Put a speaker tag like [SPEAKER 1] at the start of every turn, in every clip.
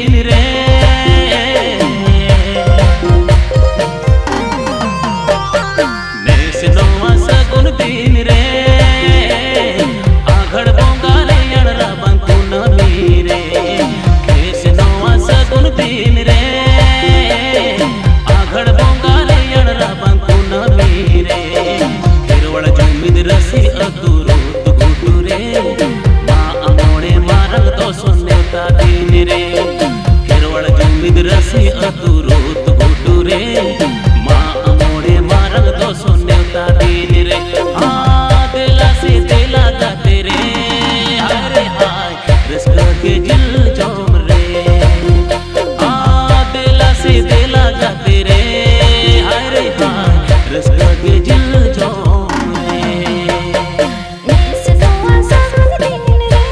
[SPEAKER 1] दिन रे नेस नोवा सगुन दिन रे आघड़ बोंगाले अड़रा बंकु नमी रे नेस नोवा सगुन दिन रे आघड़ बोंगाले अड़रा बंकु नमी रे तिरुवड़ जुमिद रसी अतुरु तुगुटु रे माँ अमोड़े मारग तो सुन्नेता दिन रे तिरुवड़ जुमिद रसी अतुरु तुगुटु रे माँ अमोड़े मारग तो सुन्नेता दिन रे हाँ दिला से दिला गाते रे हाय रे हाय रस्क के जिल जोम रे हाँ दिला से दिला गाते रे हाय रे हाय रस्क के जिल जोम
[SPEAKER 2] नेस नोवा सगुन दिन रे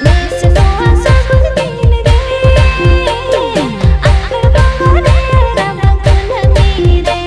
[SPEAKER 2] नेस नोवा सगुन दिन रे आघड़ बोंगाले अड़रा बंकु नमी रे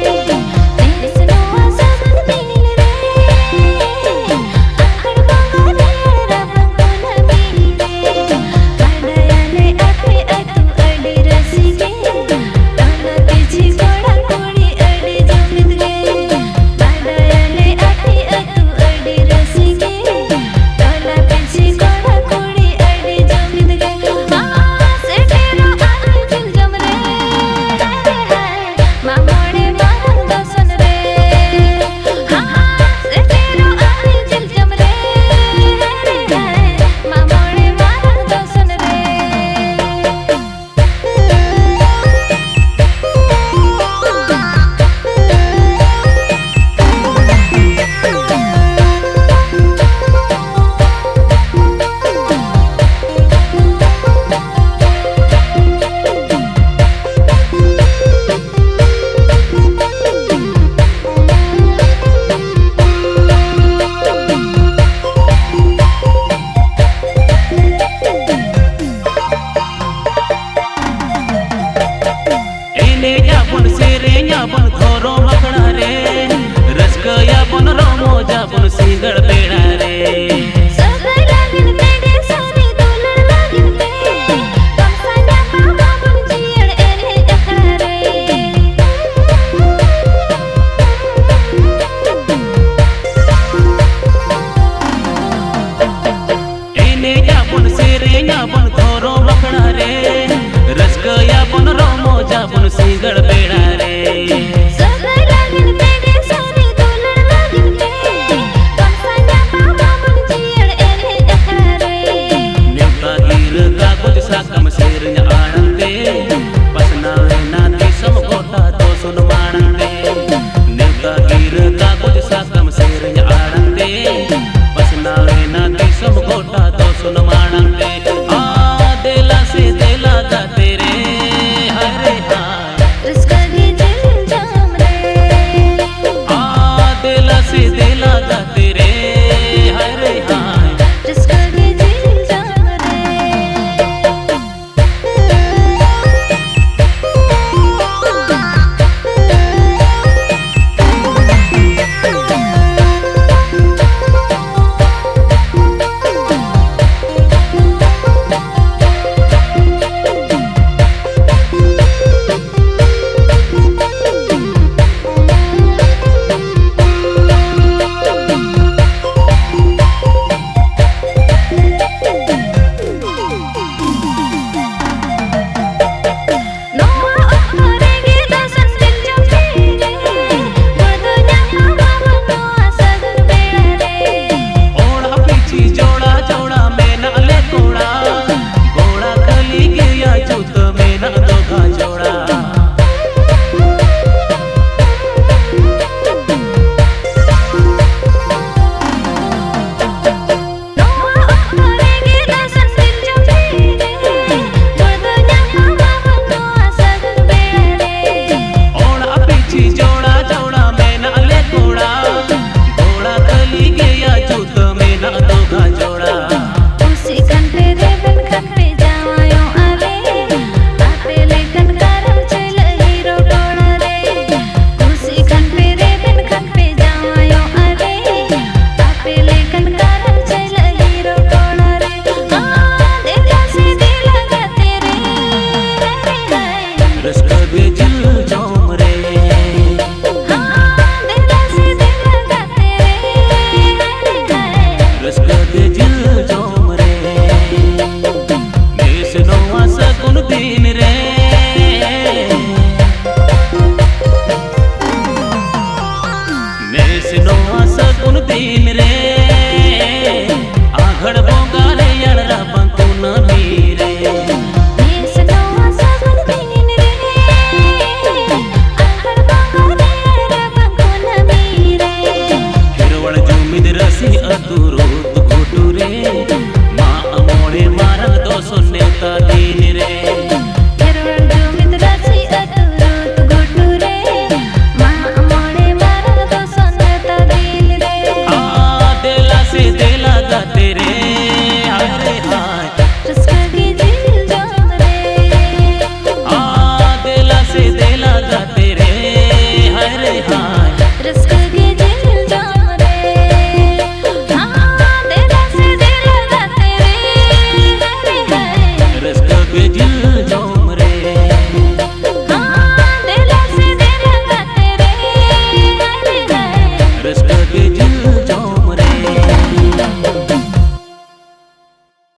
[SPEAKER 1] दिन रे